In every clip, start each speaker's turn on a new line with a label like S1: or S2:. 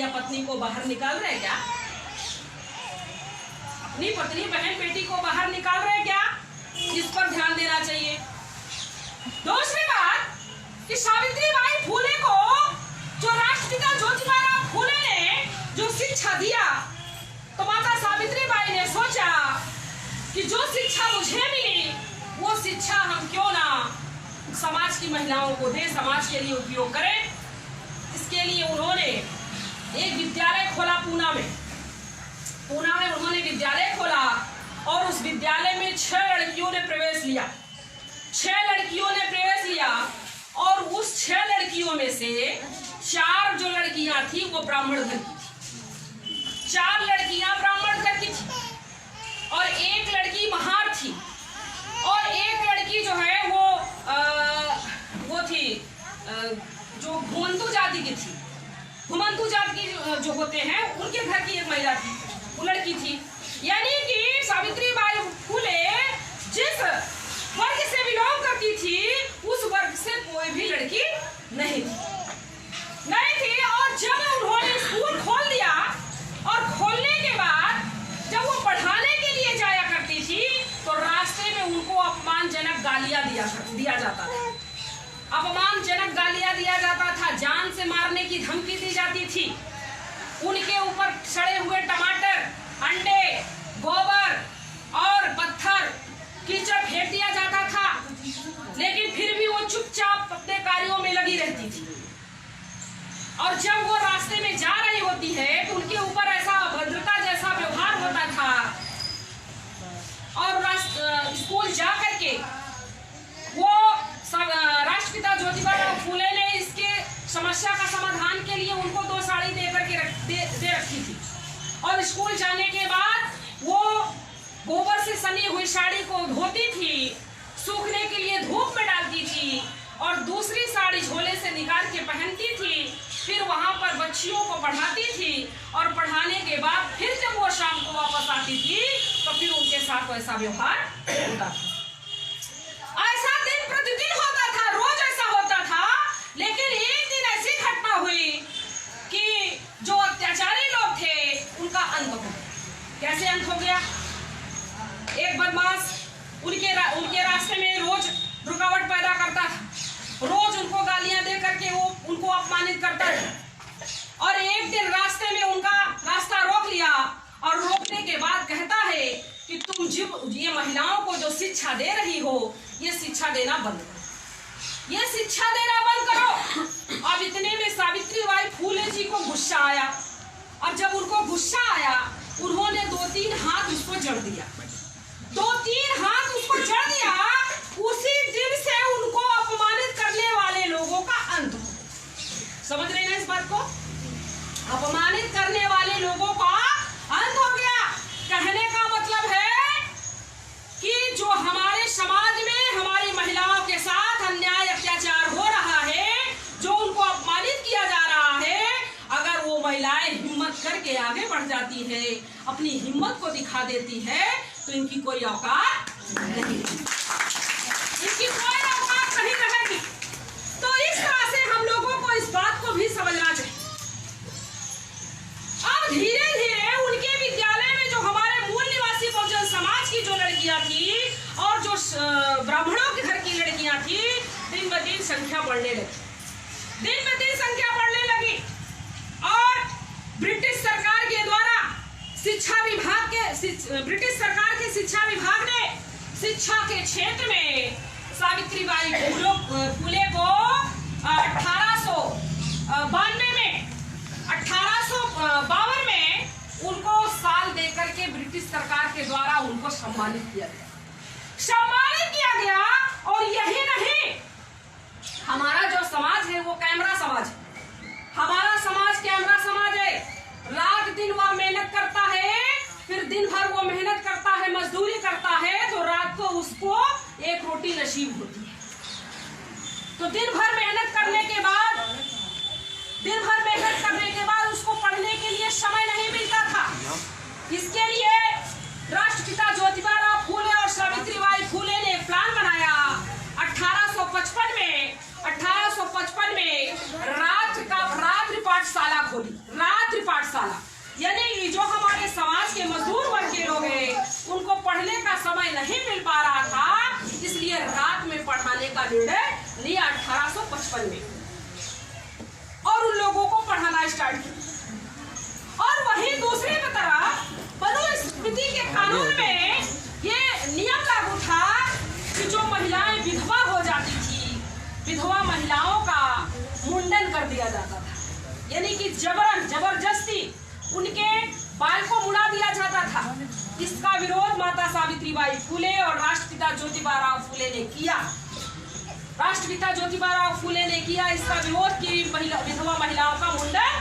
S1: या पत्नी को बाहर निकाल रहे क्या? अपनी पत्नी बहन बेटी को बाहर निकाल रहे क्या? इस पर ध्यान देना चाहिए। दूसरी बात कि सावित्रीबाई फुले को जो राष्ट्रपिता ज्योतिबा फुले ने जो शिक्षा दिया, तो माता सावित्रीबाई ने सोचा कि जो शिक्षा मुझे मिली वो शिक्षा हम क्यों ना समाज की महिलाओं को दें, समाज के लिए उपयोग करें। इसके लिए उन्होंने एक विद्यालय खोला पूना में उन्होंने विद्यालय खोला और उस विद्यालय में 6 लड़कियों ने प्रवेश लिया। 6 लड़कियों ने प्रवेश लिया और उस 6 लड़कियों में से 4 जो लड़कियां थी वो ब्राह्मण घर की थी। 4 लड़कियां ब्राह्मण घर की थी और 1 लड़की महार थी और 1 लड़की जो है वो थी जो घुमंतु जाति की थी। घुमंतु जाति की जो होते हैं उनके घर की एक महिला थी, वो लड़की थी। यानी कि सावित्रीबाई फुले जिस वर्ग से बिलोंग करती थी उस वर्ग से कोई भी लड़की नहीं थी। और जब उन्होंने स्कूल खोल दिया और खोलने के बाद जब वो पढ़ाने के लिए जाया करती थी तो रास्ते में उनको अपमानजनक गालियां दिया जाता था। अपमानजनक गालियां दिया जाता था, जान से मारने की धमकी दी जाती थी। उनके ऊपर सड़े हुए टमाटर, अंडे, गोबर और पत्थर कीचड़ फेंक दिया जाता था, लेकिन फिर भी वो चुपचाप अपने कार्यों में लगी रहती थी। और जब वो रास्ते में जा रही होती है तो उनके ऊपर ऐसा अभद्रता जैसा व्यवहार होता था। और स्कूल जा करके वो राष्ट्रपिता ज्योतिबा फुले ने इसके समस्या का समाधान के लिए उनको 2 साड़ी दे करके दे रखी थी। और स्कूल जाने के बाद वो गोबर से सनी हुई साड़ी को धोती थी, सूखने के लिए धूप में डालती थी और दूसरी साड़ी झोले से निकाल के पहनती थी। फिर वहां पर बच्चियों को पढ़ाती थी और पढ़ाने के बाद फिर जब वो शाम को वापस आती थी तो फिर उनके साथ वैसा व्यवहार होता था। ऐसा दिन प्रतिदिन होता था, रोज ऐसा होता था। लेकिन एक दिन ऐसी घटना हुई कि जो अत्याचारी लोग थे उनका अंत हो गया। कैसे अंत हो गया? एक बदमाश उनके रास्ते में रोज रुकावट पैदा करता था, रोज उनको गालियां दे करके वो उनको अपमानित करता था। और एक दिन रास्ते में उनका रास्ता रोक लिया और रोकने के बाद कहता है कि तुम ये महिलाओं को जो शिक्षा दे रही हो ये शिक्षा देना बंद करो, ये शिक्षा देना बंद करो। अब इतने में सावित्रीबाई फुले जी को गुस्सा आया और जब उनको गुस्सा आया उन्होंने 2-3 हाथ उसको जड़ दिया। 2-3 हाथ उसको जड़ दिया। उसी दिन से उनको अपमानित करने वाले लोगों का अंत हो। समझ रहे हैं इस बात को? अपमानित करने वाले लोगों का अंत हो गया। कहने का मतलब है कि जो हमारे समाज में हमारी महिलाओं के साथ अन्याय अत्याचार हो रहा है, जो उनको अपमानित किया जा रहा है, अगर वो महिलाएं हिम्मत करके आगे बढ़ जाती है, अपनी हिम्मत को दिखा देती है तो इनकी कोई औकात नहीं, इनकी कोई औकात नहीं रहेगी। तो इस तरह से हम लोगों को इस बात को भी समझना चाहिए। अब धीरे धीरे उनके विद्यालय में जो हमारे मूल निवासी बहुजन समाज की जो लड़कियां थी और जो ब्राह्मणों के घर की लड़कियां थी, दिन ब दिन संख्या बढ़ने लगी, दिन ब दिन संख्या बढ़ने लगी। और ब्रिटिश सरकार के द्वारा ब्रिटिश सरकार के शिक्षा विभाग ने शिक्षा के क्षेत्र में सावित्रीबाई फुले को 1852 में उनको साल देकर के ब्रिटिश सरकार के द्वारा उनको सम्मानित किया गया। और यही नहीं, हमारा जो समाज है वो कैमरा समाज है। हमारा समाज कैमरा समाज है। रात दिन वह मेहनत करता है, फिर दिन भर वो मेहनत करता है, मजदूरी करता है, तो रात को उसको एक रोटी नसीब होती है। तो दिन भर मेहनत करने के बाद उसको पढ़ने के लिए समय नहीं मिलता था। इसके लिए राष्ट्रपिता ज्योतिबा फुले और सावित्रीबाई फुले ने एक प्लान बनाया। 1855 में रात्रि पाठशाला खोली। रात्रि का निर्णय लिया 1855 में और उन लोगों को पढ़ाना स्टार्ट किया। और वहीं दूसरी तरफ मनुस्मृति के कानून में ये नियम लागू था कि जो महिलाएं विधवा हो जाती थी, विधवा महिलाओं का मुंडन कर दिया जाता था, यानी कि जबरदस्ती उनके बाल को मुड़ा दिया जाता था। इसका विरोध माता सावित्रीबाई फुले और राष्ट्रपिता ज्योतिबा फुले ने किया। राष्ट्रपिता ज्योतिबा फुले ने किया इसका विरोध कि विधवा महिलाओं का मुंडन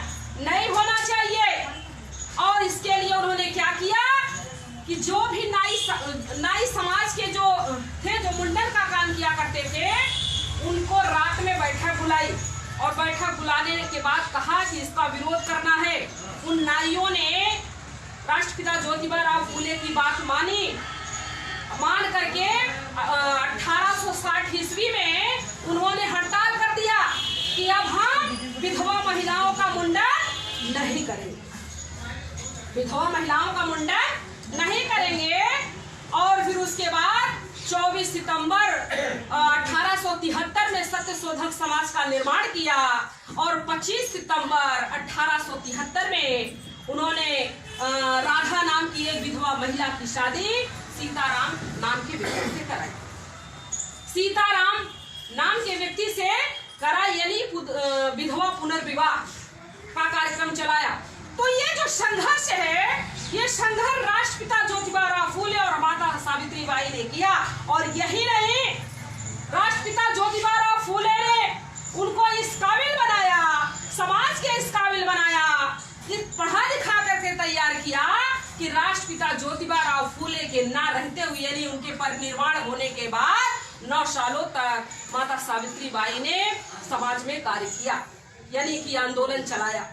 S1: नहीं होना चाहिए। और इसके लिए उन्होंने क्या किया कि जो भी नाई समाज के जो थे, जो मुंडन का काम किया करते थे, उनको रात में बैठक बुलाई और बैठक बुलाने के बाद कहा कि इसका विरोध करना है। उन नाइयों ने राष्ट्रपिता ज्योतिबा फुले की बात मान करके 1860 ईस्वी में उन्होंने हड़ताल कर दिया कि अब हम विधवा महिलाओं का मुंडन नहीं करेंगे, विधवा महिलाओं का मुंडन नहीं करेंगे। और फिर उसके बाद 24 सितंबर 1873 में सत्यशोधक समाज का निर्माण किया और 25 सितंबर 1873 में उन्होंने राधा नाम की एक विधवा महिला की शादी सीताराम नाम के व्यक्ति से कराई। सीताराम नाम के व्यक्ति से कराई, यानी विधवा पुनर्विवाह का कार्यक्रम चलाया। तो ये जो संघर्ष है, ये संघर्ष राष्ट्रपिता ज्योतिबा फुले और माता सावित्रीबाई ने किया। और यही नहीं, राष्ट्रपिता ज्योतिबा फुले ने उनको इस काबिल बनाया, समाज के इस काबिल बनाया, पढ़ा लिखा करके तैयार किया कि राष्ट्रपिता ज्योतिबा फुले के ना रहते हुए, यानी उनके परिनिर्वाण होने के बाद 9 सालों तक माता सावित्रीबाई ने समाज में कार्य किया, यानी कि आंदोलन चलाया।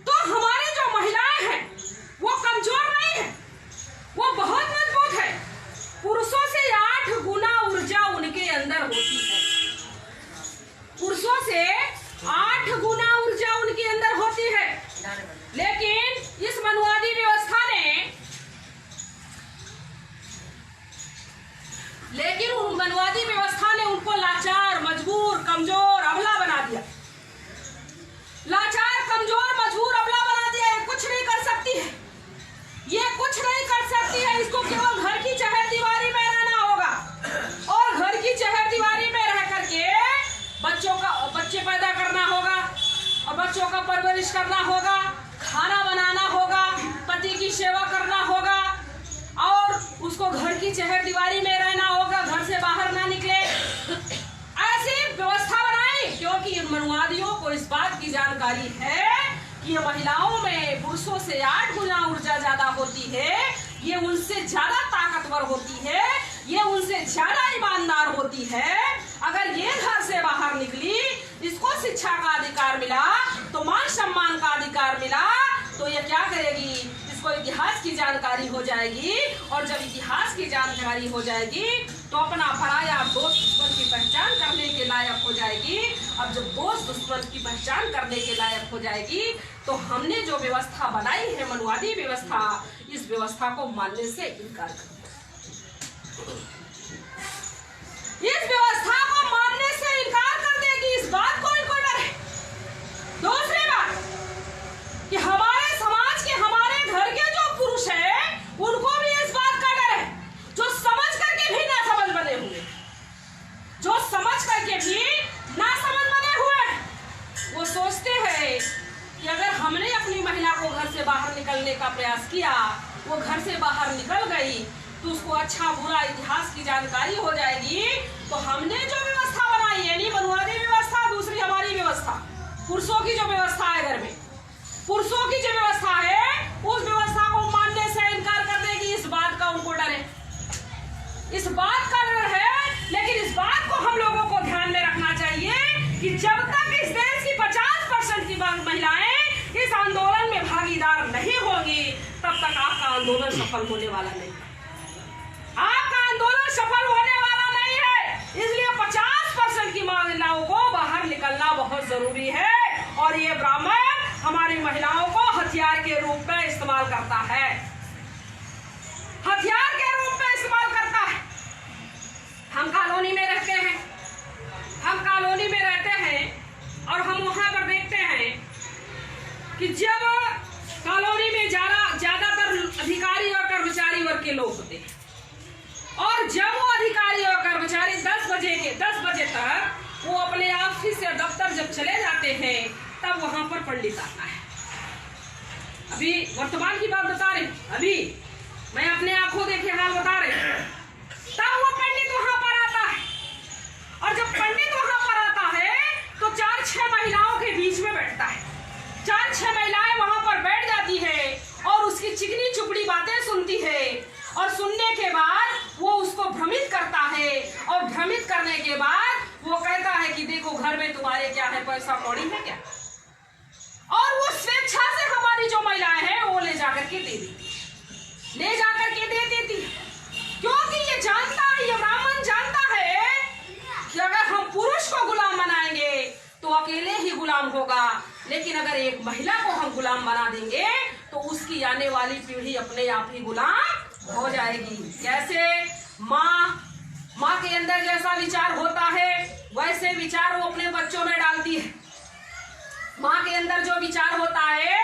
S1: तो हमारी जो महिलाएं हैं वो कमजोर नहीं है, वो बहुत मजबूत है। पुरुषों से 8 गुना ऊर्जा उनके अंदर होती है, पुरुषों से 8 गुना ऊर्जा उनके अंदर होती है। लेकिन इस मनुवादी व्यवस्था ने उनको लाचार, मजबूर, कमजोर, अबला बना दिया। लाचार, कमजोर, मजबूर, अबला बना दिया। ये कुछ नहीं कर सकती है, ये कुछ नहीं कर सकती है। इसको केवल घर की चहरदीवारी में रहना होगा और घर की चहरदीवारी में रह करके बच्चे पैदा करना होगा और बच्चों का परवरिश करना होगा, खाना बनाना होगा, पति की सेवा करना होगा और उसको घर की चहरदीवारी में रहना होगा, घर से बाहर ना निकले। ऐसी व्यवस्था बनाई क्योंकि मनुवादियों को इस बात की जानकारी है कि महिलाओं में पुरुषों से 8 गुना ऊर्जा ज्यादा होती है, ये उनसे ज्यादा ताकतवर होती है, ये उनसे ज्यादा ईमानदार होती है। अगर ये घर से बाहर निकली, इसको शिक्षा का अधिकार मिला, तो मान सम्मान का अधिकार मिला, तो ये क्या करेगी, इसको इतिहास की जानकारी हो जाएगी। और जब इतिहास की जानकारी हो जाएगी तो अपना पराया दोस्त दुश्मन की पहचान करने के लायक हो जाएगी। अब जब दोस्त दुश्मन की पहचान करने के लायक हो जाएगी तो हमने जो व्यवस्था बनाई है, मनुवादी व्यवस्था, इस व्यवस्था को मानने से इनकार कर, इस व्यवस्था को मानने से इनकार कर देगी। इस बात को इनको डर है। दूसरी बात कि हमारे समाज के, हमारे घर के जो पुरुष हैं, उनको भी इस बात का डर है, जो समझ करके भी ना समझ बने हुए, जो समझ करके भी ना समझ बने हुए। वो सोचते हैं कि अगर हमने अपनी महिला को घर से बाहर निकलने का प्रयास किया, वो घर से बाहर निकल गई, तो उसको अच्छा बुरा इतिहास की जानकारी हो जाएगी। तो हमने जो व्यवस्था बनाई, यानी मनुवादी व्यवस्था, दूसरी हमारी व्यवस्था, पुरुषों की जो व्यवस्था है घर में, पुरुषों की जो व्यवस्था है, उस व्यवस्था को मानने से इनकार कर देगी। इस बात का उनको डर है, इस बात का डर है। लेकिन इस बात को हम लोगों को ध्यान में रखना चाहिए कि जब तक इस देश की 50% की महिलाएं इस आंदोलन में भागीदार नहीं होगी, तब तक आपका आंदोलन सफल होने वाला नहीं है। आपका आंदोलन सफल होने वाला नहीं है। इसलिए 50% की महिलाओं को बाहर निकलना बहुत जरूरी है। और ये ब्राह्मण हमारी महिलाओं को हथियार के रूप में इस्तेमाल करता है, हथियार के रूप में इस्तेमाल करता है। हम कॉलोनी में रहते हैं, कि जब कॉलोनी में ज्यादातर अधिकारी और कर्मचारी वर्ग के लोग होते हैं और जब वो अधिकारी और कर्मचारी 10 बजे तक वो अपने ऑफिस या दफ्तर जब चले जाते हैं तब वहां पर पंडित आता है। अभी वर्तमान की बात बता रहे, अभी मैं अपने आंखों देखे हाल बता रहे, तब वो पंडित वहां पर आता है और जब पंडित वहां पर आता है तो 4-6 महिलाओं के बीच में बैठता है। 4-6 महिलाएं वहां पर बैठ जाती है और उसकी चिकनी चुपड़ी बातें सुनती है और सुनने के बाद वो उसको भ्रमित करता है और भ्रमित करने के बाद वो कहता है कि देखो घर में तुम्हारे क्या है, पैसा कौड़ी है क्या, और वो स्वेच्छा से हमारी जो महिलाएं हैं वो ले जाकर के दे देती क्योंकि ये जानता है, ये ब्राह्मण जानता है कि अगर हम पुरुष को गुलाम बनाएंगे तो अकेले ही गुलाम होगा, लेकिन अगर एक महिला को हम गुलाम बना देंगे तो उसकी आने वाली पीढ़ी अपने आप ही गुलाम हो जाएगी। कैसे? माँ के अंदर जैसा विचार होता है वैसे विचार वो अपने बच्चों में डालती है। माँ के अंदर जो विचार होता है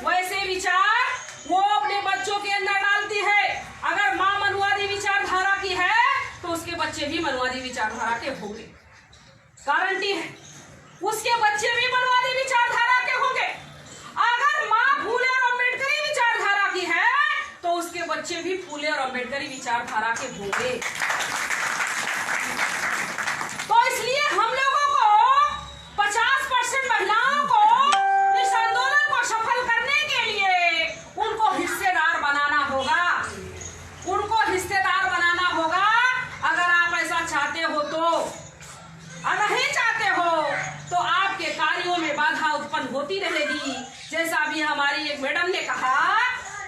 S1: वैसे विचार वो अपने बच्चों के अंदर डालती है। अगर माँ मनुवादी विचारधारा की है तो उसके बच्चे भी मनुवादी विचारधारा के होंगे, गारंटी है, उसके बच्चे भी मनुवादी विचारधारा के होंगे। अगर माँ फूले और अम्बेडकरी विचारधारा की है तो उसके बच्चे भी फूले और अम्बेडकरी विचारधारा के होंगे। तो इसलिए हम लोगों को 50% महिलाओं को इस आंदोलन को सफल करने के लिए उनको हिस्सेदार बनाना होगा, अगर आप ऐसा चाहते हो तो, और नहीं चाहते हो तो आपके कार्यों में बाधा उत्पन्न होती रहेगी। जैसा अभी हमारी एक मैडम ने कहा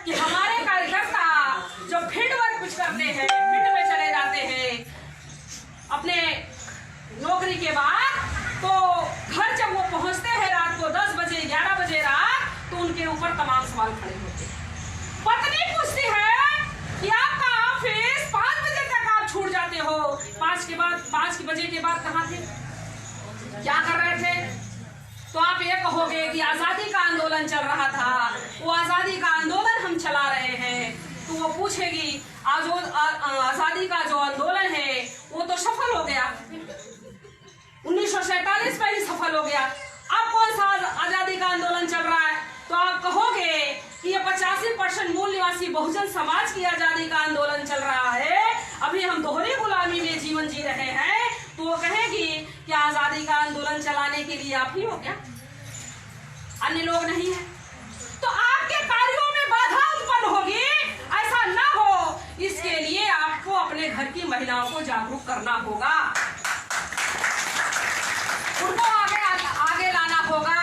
S1: कि हमारे कार्यकर्ता जब फील्ड वर्क कुछ करते हैं, फील्ड में चले जाते हैं अपने नौकरी के बाद, तो घर जब वो पहुंचते हैं रात को 10 बजे 11 बजे रात, तो उनके ऊपर तमाम सवाल खड़े होते हैं। पत्नी पूछती है कि आपका ऑफिस 5 बजे तक आप छूट जाते हो, 5 बजे के बाद कहाँ थे, क्या कर रहे थे? तो आप ये कहोगे कि आजादी का आंदोलन चल रहा था, वो आजादी का आंदोलन हम चला रहे हैं। तो वो पूछेगी आजादी का जो आंदोलन है वो तो सफल हो गया, 1947 में ही सफल हो गया, अब कौन सा आजादी का आंदोलन चल रहा है? तो आप कहोगे कि ये 85% मूल निवासी बहुजन समाज की आजादी का आंदोलन चल रहा है, अभी हम दोहरी गुलामी में जीवन जी रहे हैं। तो वो कहेगी कि आजादी का आंदोलन चलाने के लिए आप ही हो क्या, अन्य लोग नहीं है? तो आपके कार्यों में बाधा उत्पन्न होगी, ऐसा ना हो इसके लिए आपको अपने घर की महिलाओं को जागरूक करना होगा, उनको आगे लाना होगा।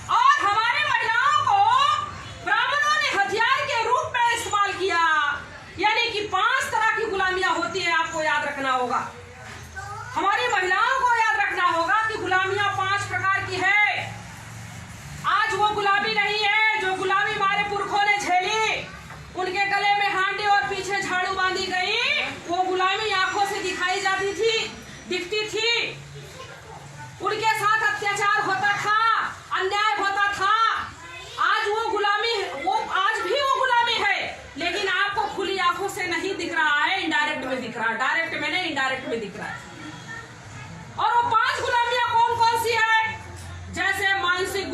S1: और हमारे महिलाओं को ब्राह्मणों ने हथियार के रूप में इस्तेमाल किया, यानी कि 5 तरह की गुलामियां होती है, आपको याद रखना होगा। हमारी महिलाओं को याद रखना होगा कि गुलामियां 5 प्रकार की है। आज वो गुलामी नहीं है जो गुलामी हमारे पुरखों ने झेली, उनके गले में हांडी और पीछे झाड़ू बांधी गई, वो गुलामी आंखों से दिखाई जाती थी, दिखती थी, उनके साथ अत्याचार होता था, अन्याय होता था। आज वो गुलामी, वो आज भी वो गुलामी है, लेकिन आपको खुली आंखों से नहीं दिख रहा है, इनडायरेक्ट में दिख रहा है, डायरेक्ट में नहीं इनडायरेक्ट में दिख रहा है। और वो 5 गुलामियां कौन कौन सी है? जैसे मानसिक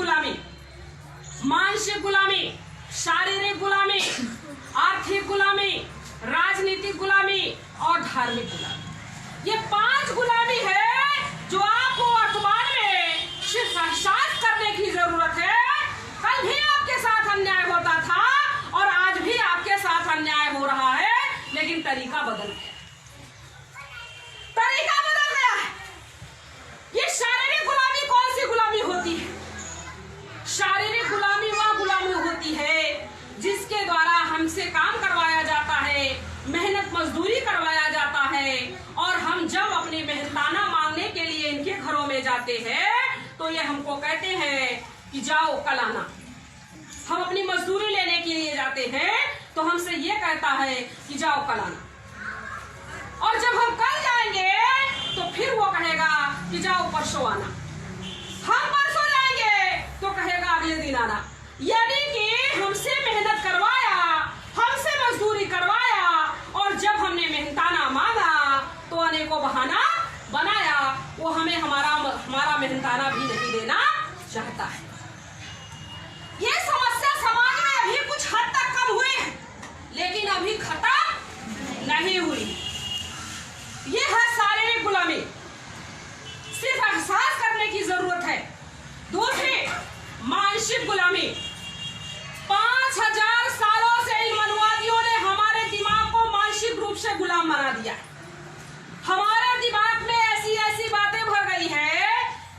S1: गुलामी, शारीरिक गुलामी, आर्थिक गुलामी, राजनीतिक गुलामी और धार्मिक गुलामी। ये 5 गुलामी है जो आपको वर्तमान में सिर्फ एहसास करने की जरूरत है। कल भी आपके साथ अन्याय होता था और आज भी आपके साथ अन्याय हो रहा है, लेकिन तरीका बदल गया, ये शारीरिक गुलामी कौन सी गुलामी होती है? शारीरिक गुलामी वह गुलामी होती है जिसके द्वारा हमसे काम करवाया जाता है, मेहनत मजदूरी करवाया जाता है, और हम जब अपनी मेहनताना मांगने के लिए इनके घरों में जाते हैं तो ये हमको कहते हैं कि जाओ कल आना। हम अपनी मजदूरी लेने के लिए जाते हैं तो हमसे ये कहता है कि जाओ कल आना, और जब हम कल जाएंगे तो फिर वो कहेगा कि जाओ परसों आना। हम परसों जाएंगे तो कहेगा अगले दिन आना। बहाना बनाया, वो हमें हमारा मेहनताना भी नहीं देना चाहता है। ये समस्या समाज में अभी कुछ हद तक कम हुई है, लेकिन अभी खत्म नहीं हुई। ये है शारीरिक गुलामी, सिर्फ एहसास करने की जरूरत है। दूसरी मानसिक गुलामी। 5000 सालों से इन मनुवादियों ने हमारे दिमाग को मानसिक रूप से गुलाम बना दिया। हमारे दिमाग में ऐसी ऐसी बातें भर गई है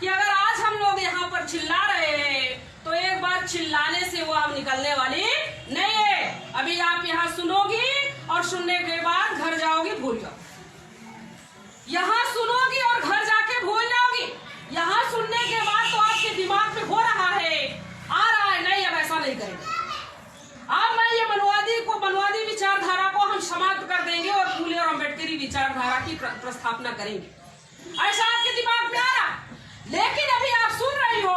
S1: कि अगर आज हम लोग यहाँ पर चिल्ला रहे हैं तो एक बार चिल्लाने से वो अब निकलने वाली नहीं है। अभी आप यहाँ सुनोगी और सुनने के बाद घर जाओगी भूल जाओ। यहाँ सुनोगी और घर जाके भूल जाओगी। यहाँ सुनने के बाद तो आपके दिमाग में हो रहा है, आ रहा है, नहीं अब ऐसा नहीं करेंगे। अब मैं ये मनवादी विचारधारा को हम समाप्त कर देंगे और फूले और अम्बेडकरी विचारधारा की प्रस्थापना करेंगे, ऐसा आपके दिमाग में आ रहा। लेकिन अभी आप सुन रही हो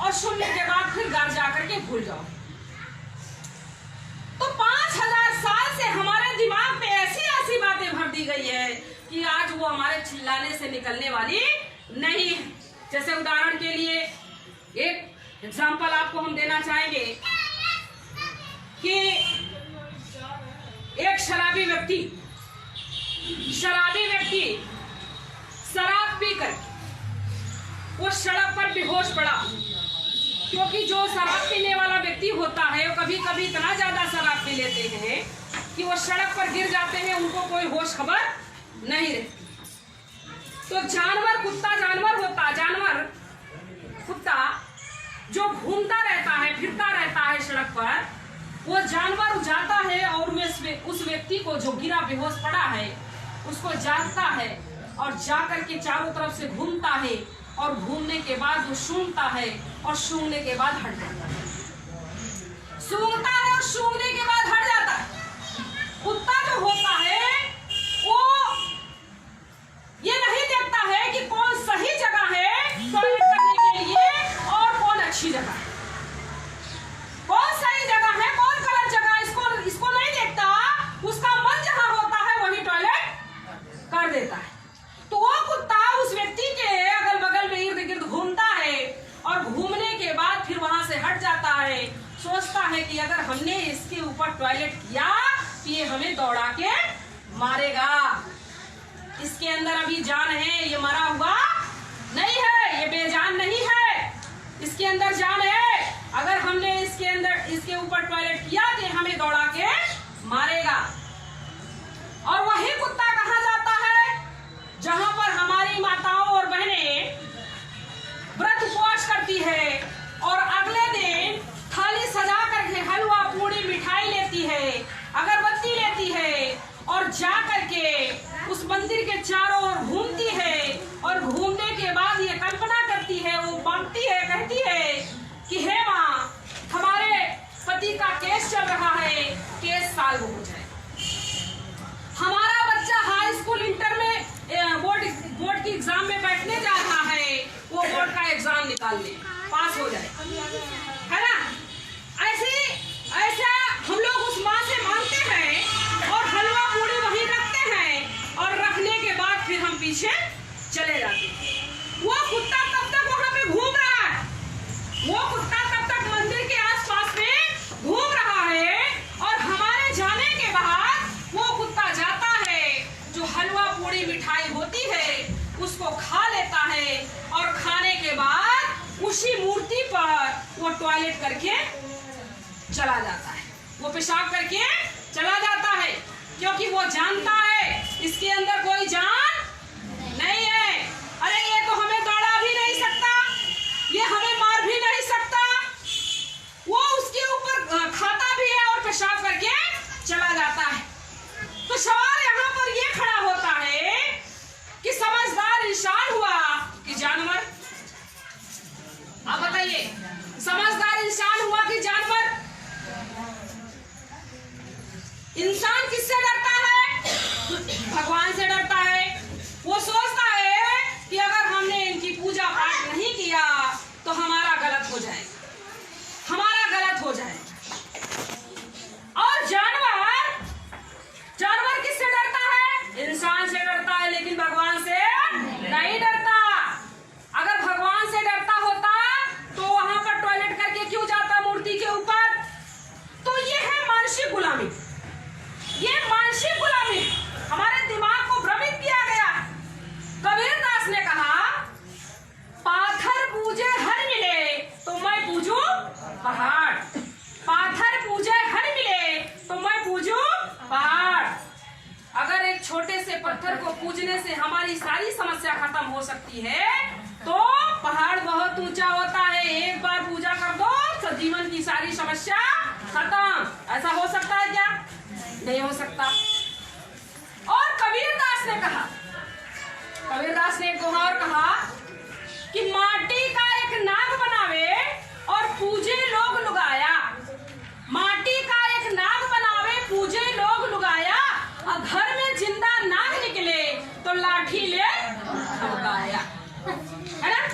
S1: और सुनने के बाद फिर घर जाकर के भूल जाओ। तो 5000 साल से हमारे दिमाग में ऐसी ऐसी बातें भर दी गई है कि आज वो हमारे चिल्लाने से निकलने वाली नहीं है। जैसे उदाहरण के लिए एक एग्जाम्पल आपको हम देना चाहेंगे कि एक शराबी व्यक्ति शराब पीकर वो सड़क पर बेहोश पड़ा। क्योंकि जो शराब पीने वाला व्यक्ति होता है वो कभी कभी इतना ज्यादा शराब पी लेते हैं कि वो सड़क पर गिर जाते हैं, उनको कोई होश खबर नहीं रहती। तो कुत्ता जो घूमता रहता है, फिरता रहता है सड़क पर, वो जानवर जाता है और उस व्यक्ति को जो गिरा बेहोश पड़ा है उसको जागता है और जाकर के चारों तरफ से घूमता है और घूमने के बाद वो सूंघता है और सूंघने के बाद हट जाता है। सूंघता है और सूंघने के बाद हट जाता है। कुत्ता जो होता है वो ये नहीं देखता है कि कौन सही जगह है टॉयलेट करने के लिए और कौन अच्छी जगह है, कौन सही जगह है कौन गलत जगह, इसको नहीं देखता। उसका मन जहां होता है वही टॉयलेट कर देता है। तो वो कुत्ता उस व्यक्ति के अगल बगल में इर्द गिर्द घूमता है और घूमने के बाद फिर वहां से हट जाता है। सोचता है कि अगर हमने इसके ऊपर टॉयलेट किया तो ये हमें दौड़ा के मारेगा। इसके अंदर अभी जान है, ये मरा हुआ नहीं है, ये बेजान नहीं है, इसके अंदर जान है। अगर हमने इसके ऊपर टॉयलेट किया तो हमें दौड़ा के मारेगा। और वही कुत्ता कहाँ जाता है जहां पर हमारी माताओं और बहनें व्रत उपवास करती है और अगले दिन थाली सजा करके हलवा पूड़ी मिठाई लेती है, अगरबत्ती लेती है और जा करके उस मंदिर के चारों ओर घूमती है। और घूमने के बाद ये कल्पना करती है, वो मांगती है, कहती है कि हे माँ, हमारे पति का केस चल रहा है, केस सॉल्व हो जाए, हमारा बच्चा हाई स्कूल इंटर में बोर्ड की एग्जाम में बैठने जा रहा है, वो बोर्ड का एग्जाम निकाल ले, पास हो जाए, है ना। ऐसा हम लोग उस माँ से मांगते हैं और हलवा पूड़ी वहीं रखते हैं और रखने के बाद फिर हम पीछे चले जाते हैं। वो कुत्ता तब तक वहां पे घूम रहा है, वो कुत्ता तब तक मंदिर के आसपास में घूम रहा है और हमारे जाने के बाद वो कुत्ता जाता है, जो हलवा पूड़ी मिठाई होती है उसको खा लेता है और खाने के बाद उसी मूर्ति पर वो टॉयलेट करके चला जाता है, वो पेशाब करके चला जाता है। क्योंकि वो जानता है इसके अंदर कोई जान नहीं है। अरे ये तो हमें दौड़ा भी नहीं सकता, ये हमें मार भी नहीं सकता, वो उसके ऊपर खाता भी है और पेशाब करके चला जाता है। तो सवाल यहाँ पर ये खड़ा होता है कि समझदार इंसान हुआ कि जानवर? आप बताइए, समझदार इंसान हुआ कि जानवर? इंसान किससे डरता है? भगवान से डरता है। वो सोचता है कि अगर हमने इनकी पूजा पाठ नहीं किया तो हमारा गलत हो जाएगा, हमारा गलत हो जाएगा। और जानवर किससे डरता है? इंसान से डरता है, लेकिन भगवान से दास ने कहा, पाथर पूजे हर मिले तो मैं पूजू पहाड़, पाथर पूजे हर मिले तो मैं पूजू पहाड़। अगर एक छोटे से पत्थर को पूजने से हमारी सारी समस्या खत्म हो सकती है तो पहाड़ बहुत ऊंचा होता है, एक बार पूजा कर दो तो जीवन की सारी समस्या खत्म। ऐसा हो सकता है क्या? नहीं हो सकता। और कबीरदास ने कहा, कबीरदास ने एक दोहा और कहा कि माटी का एक नाग बनावे और पूजे लोग लुगाया, माटी का एक नाग बनावे पूजे लोग लुगाया, और घर में जिंदा नाग निकले तो लाठी ले धमकाया। है ना?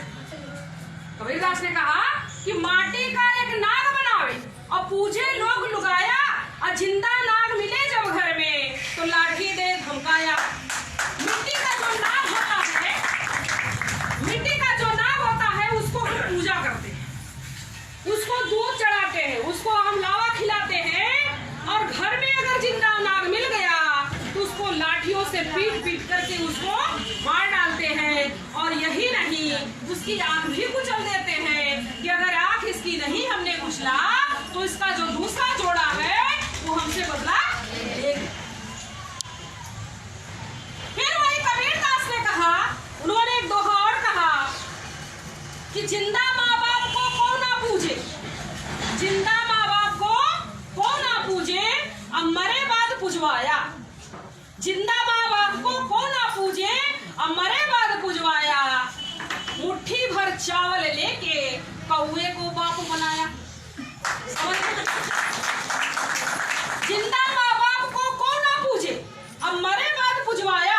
S1: कबीरदास ने कहा कि माटी का एक नाग बनावे और पूजे लोग लुगाया, और जिंदा नाग मिले जब घर में तो लाठी दे धमकाया। मिट्टी का जो नाग होता है, मिट्टी का जो नाग होता है उसको हम पूजा करते हैं, उसको दूध चढ़ाते हैं, उसको हम लावा खिलाते हैं, और घर में अगर जिंदा नाग मिल गया तो उसको लाठियों से पीट पीट करके उसको मार डालते हैं। और यही नहीं, उसकी आंख भी कुचल देते हैं कि अगर आंख इसकी नहीं हमने कुचला तो इसका जो दूसरा जोड़ा है वो हमसे बदला लेगा। फिर वही कबीरदास ने कहा, उन्होंने एक दोहा और कहा कि जिंदा माँ बाप को कौन ना पूजे, जिंदा माँ बाप को कौन ना पूजे, अब मरे बाद पुजवाया, जिंदा माँ बाप को कौन ना पूजे, अब मरे बाद पुजवाया, मुट्ठी भर चावल लेके कौवे को बाप बनाया। जिंदा माँ बाप को कौन ना पूजे, अब मरे बाद पुजवाया,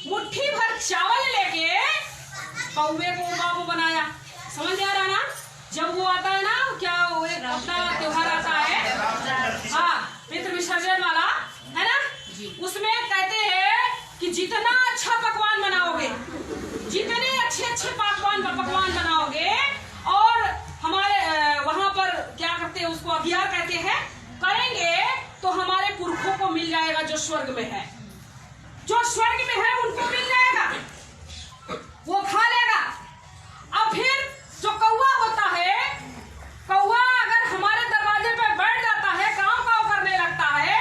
S1: मुट्ठी भर चावल लेके कौवे को बाप बनाया। समझ आ रहा ना? जब वो आता है ना, क्या वो एक अपना त्योहार आता है, हाँ, पितृ विसर्जन वाला, है ना? उसमें कहते हैं कि जितना अच्छा पकवान बनाओगे, जितने अच्छे अच्छे पकवान बनाओगे, और हमारे वहां पर क्या करते हैं, उसको अघियार कहते हैं, करेंगे तो हमारे पुरखों को मिल जाएगा जो स्वर्ग में है, जो स्वर्ग में है उनको मिल जाएगा, वो खा लेगा। अब फिर जो कौवा होता है, कौवा अगर हमारे दरवाजे पे बैठ जाता है, काव काव करने लगता है,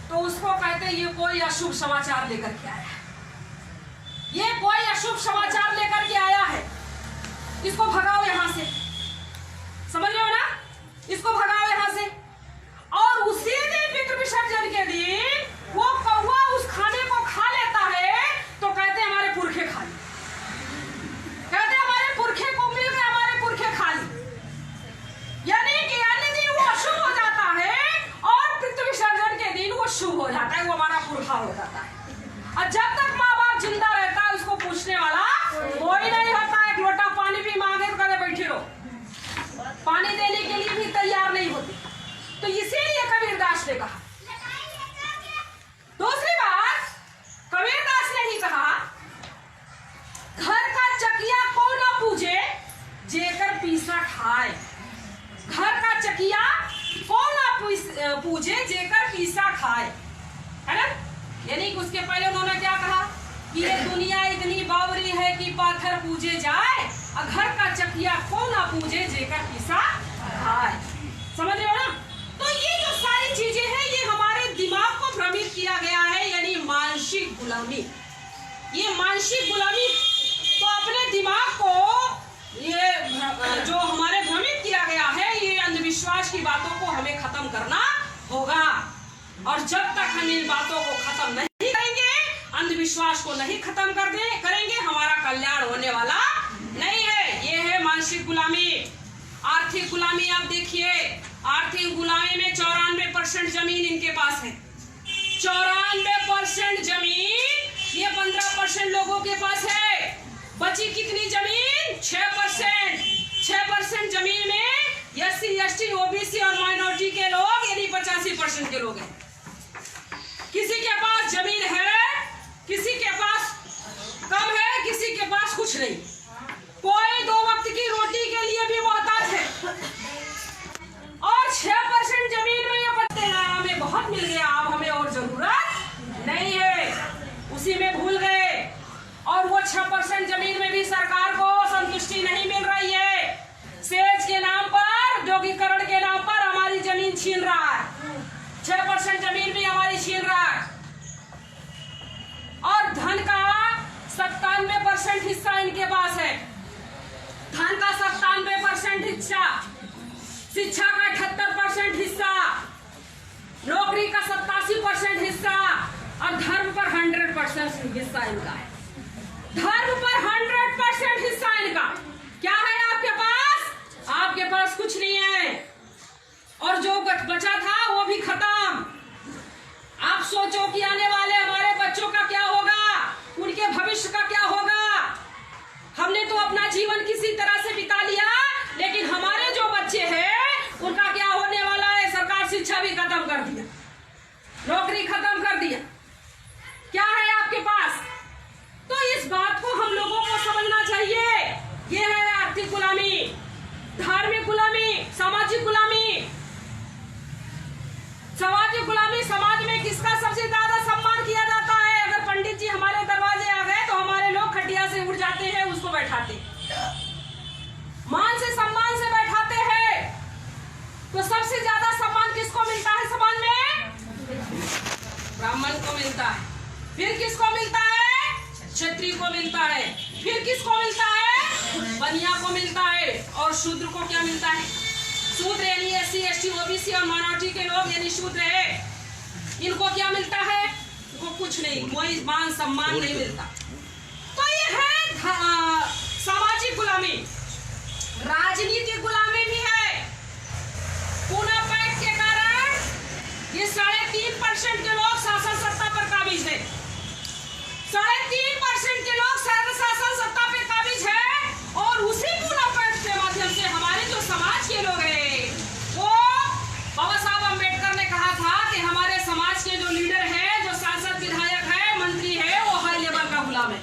S1: तो उसको कहते हैं ये कोई अशुभ समाचार लेकर के आया है, ये कोई अशुभ समाचार लेकर के आया है, इसको भगाओ यहां से। समझ रहे हो ना? इसको भगाओ यहां से। और उसी दिन पितृ विसर्जन के दिन वो कौवा उस खाने को खा लेता है तो कहते हैं हमारे पुरखे खा लिए, कहते हमारे पुरखे को मिल गए, हमारे पुरखे खा लिए। यानी कि अन्य दिन वो अशुभ हो जाता है और पितृ विसर्जन के दिन वो शुभ हो जाता है, वो हमारा पुरखा हो जाता है। और जब तक माँ बाप जिंदा रहता है उसको पूछने वाला कोई नहीं होता। एक लोटा पानी भी मांगे तो कहते बैठे रहो, पानी देने के लिए भी तैयार नहीं होते। तो इसीलिए कबीरदास ने कहा। दूसरी बात, कबीरदास ने ही कहा, घर का चकिया को ना पूजे जेकर पीसा खाए, घर का चकिया को ना पूजे जेकर पीसा खाए, है ना? यानी कि उसके पहले उन्होंने क्या कहा कि ये दुनिया इतनी बावरी है कि पाथर पूजे जाए, और घर का चकिया को ना पूजे जेकर पीसा खाए। समझ रहे हो ना? तो ये जो सारी चीजें हैं ये हमारे दिमाग को भ्रमित किया गया है, यानी मानसिक गुलामी। ये मानसिक गुलामी तो अपने दिमाग को ये जो हमारे भ्रमित किया गया है, ये अंधविश्वास की बातों को हमें खत्म करना होगा। और जब तक हम इन बातों को खत्म नहीं करेंगे, अंधविश्वास को नहीं खत्म करेंगे, हमारा कल्याण होने वाला नहीं है। ये है मानसिक गुलामी। आर्थिक गुलामी आप देखिए, आर्थिक गुलामी में 94% जमीन इनके पास है, 94% जमीन ये 15% लोगों के पास है। बची कितनी जमीन? 6%। 6% जमीन में SC, ST, OBC और माइनॉरिटी के लोग यानी 85% के लोग हैं। किसी के पास जमीन है, किसी के पास कम है, किसी के पास कुछ नहीं। कोई 2 वक्त की रोटी के लिए भी मोहताज है। और 6% जमीन में ये पत्ते हैं, हमें बहुत मिल गया, अब हमें और जरूरत नहीं है, उसी में भूल गए। और वो 6% जमीन में 97% हिस्सा इनके पास है, धन का 97% हिस्सा, शिक्षा का 78% हिस्सा, नौकरी का 87% हिस्सा और धर्म पर 100% हिस्सा इनका है। धर्म पर 100% हिस्सा इनका। क्या है आपके पास? आपके पास कुछ नहीं है, और जो बचा था वो भी खत्म। आप सोचो कि आने वाले हमारे बच्चों का क्या होगा, उनके भविष्य का क्या होगा। हमने तो अपना जीवन किसी तरह से बिता लिया, लेकिन हमारे जो बच्चे हैं उनका क्या होने वाला है? सरकार शिक्षा भी खत्म कर दिया, नौकरी खत्म कर दिया। क्या है आपके पास? तो इस बात को हम लोगों को समझना चाहिए। ये है आर्थिक गुलामी, धार्मिक गुलामी, सामाजिक गुलामी। सामाजिक गुलामी, समाज में किसका सबसे ज्यादा सम्मान किया जाता है? अगर पंडित जी हमारे दरवाजे आ गए तो हमारे लोग खटिया से उठ जाते हैं, उसको बैठाते, मान से सम्मान से बैठाते हैं। तो सबसे ज्यादा सम्मान किसको मिलता है समाज में? ब्राह्मण को मिलता है। फिर किसको मिलता है? क्षत्रिय को मिलता है। फिर किसको मिलता है? बनिया को मिलता है। और शूद्र को क्या मिलता है? शूद्र यानी SC ST OBC और माइनॉरिटी के लोग यानी शूद्र है, इनको क्या मिलता है? इनको कुछ नहीं, कोई मान सम्मान नहीं मिलता। तो ये है सामाजिक गुलामी। राजनीतिक गुलामी भी है। पूना पैक्ट के कारण ये 3.5% के लोग शासन सत्ता पर काबिज है। 3.5% के लोग शासन सत्ता पे काबिज है, और उसी पूना पैक्ट के माध्यम से हमारे जो समाज के लोग हैं, वो बाबा साहब अम्बेडकर ने कहा था कि हमारे समाज के जो लीडर है, जो सांसद विधायक है, मंत्री है, वो हाई लेवल का गुलाम है।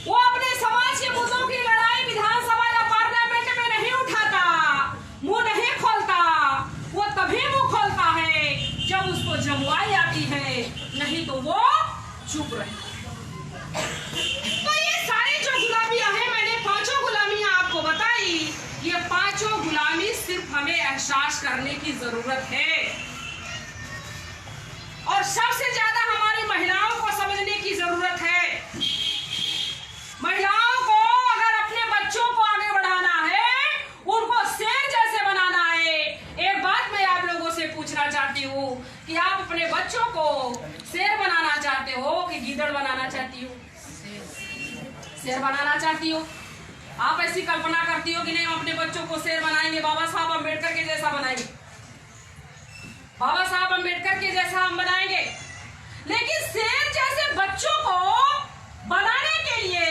S1: वो अपने समाज के मुद्दों की लड़ाई विधानसभा या पार्लियामेंट में नहीं उठाता, मुंह नहीं खोलता। वो तभी मुंह खोलता है जब उसको जमुआई आती है, नहीं तो वो चुप रहे। तो ये सारी जो गुलामियां हैं, मैंने 5 गुलामियां आपको बताई। ये 5 गुलामी सिर्फ हमें एहसास करने की जरूरत है, और सबसे ज्यादा हमारी महिलाओं को समझने की जरूरत है। महिलाओं को अगर अपने बच्चों को आगे बढ़ाना है, उनको शेर जैसे बनाना है। एक बात मैं आप लोगों से पूछना चाहती हूँ कि आप अपने बच्चों को शेर बनाना चाहते हो कि गीदड़ बनाना चाहती हो? शेर बनाना चाहती हो? आप ऐसी कल्पना करती हो कि नहीं हम अपने बच्चों को शेर बनाएंगे, बाबा साहब अम्बेडकर के जैसा बनाएंगे, बाबा साहब अम्बेडकर के जैसा हम बनाएंगे। लेकिन शेर जैसे बच्चों को बनाने के लिए,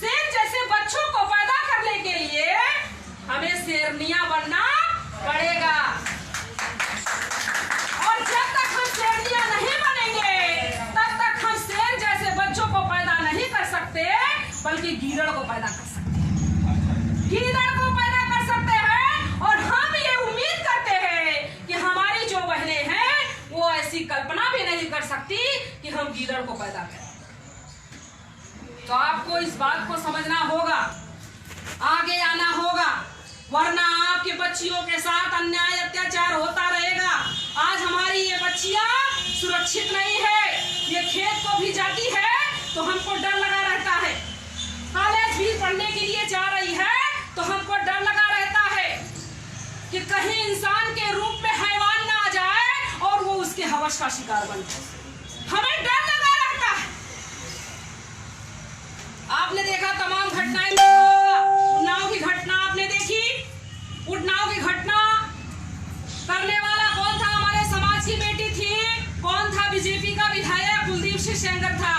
S1: शेर जैसे बच्चों को पैदा करने के लिए हमें शेरनियां बनना पड़ेगा। और जब तक हम शेरनियां नहीं बनेंगे, तब तक हम शेर जैसे बच्चों को पैदा नहीं कर सकते, बल्कि गीदड़ को पैदा कर सकते हैं। गीदड़ को पैदा कर सकते हैं, और हम ये उम्मीद करते हैं कि हमारी जो बहनें हैं वो ऐसी कल्पना भी नहीं कर सकती कि हम गीदड़ को पैदा करें। तो आपको इस बात को समझना होगा, आगे आना होगा, वरना आपके बच्चियों के साथ अन्याय अत्याचार होता रहेगा। आज हमारी ये बच्चियां सुरक्षित नहीं है। ये खेत को भी जाती है तो हमको डर लगा रहता है, कॉलेज भी पढ़ने के लिए जा रही है तो हमको डर लगा रहता है कि कहीं इंसान के रूप में हैवान ना आ जाए और वो उसके हवस का शिकार बन जाए। हमें डर लगा रहता है। आपने देखा तमाम घटनाएं, उन्नाव की घटना आपने देखी। उन्नाव की घटना करने वाला कौन था? हमारे समाज की बेटी थी। कौन था? बीजेपी का विधायक कुलदीप सिंह सेंगर था।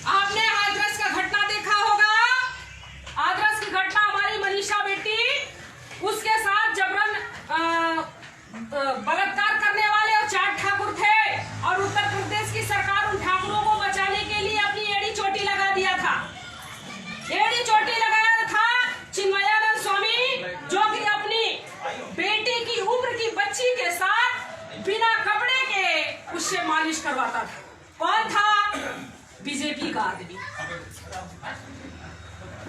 S1: आपने हाथरस का घटना देखा होगा। हाथरस की घटना, हमारी मनीषा बेटी, उसके साथ जबरन बलात्कार करने वाले और 4 ठाकुर थे, और उत्तर प्रदेश की सरकार उन ठाकुरों को बचाने के लिए अपनी एड़ी चोटी लगा दिया था। एड़ी चोटी लगाया था चिन्मयानंद स्वामी, जो कि अपनी बेटी की उम्र की बच्ची के साथ बिना कपड़े के उससे मालिश करवाता था। कौन था? बीजेपी का आदमी।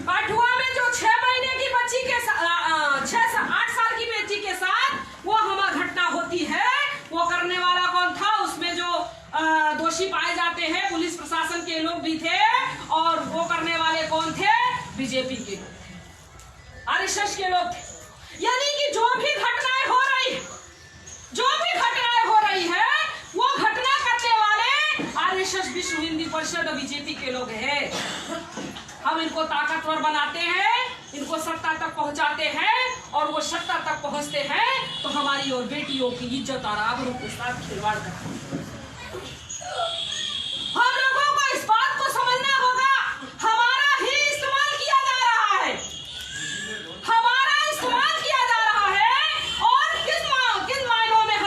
S1: कठुआ में जो 6 महीने की बच्ची के 6 से 8 साल की बेटी के साथ वो हमारी घटना होती है, वो करने वाला कौन था? उसमें जो दोषी पाए जाते हैं पुलिस के लोग भी थे और वो करने वाले कौन थे? बीजेपी के लोग थे, आरएसएस के लोग थे। यानी कि जो भी घटनाएं हो रही है वो घटना करने वाले आरएसएस, विश्व हिंदू परिषद और बीजेपी के लोग हैं। हम इनको ताकतवर बनाते हैं, इनको सत्ता तक पहुंचाते हैं और वो सत्ता तक पहुंचते हैं तो हमारी और बेटियों की इज्जत और आबरू के साथ खिलवाड़ करते हैं। हम लोगों को इस बात को समझना होगा, हमारा ही इस्तेमाल किया जा रहा है, और किस मायनों में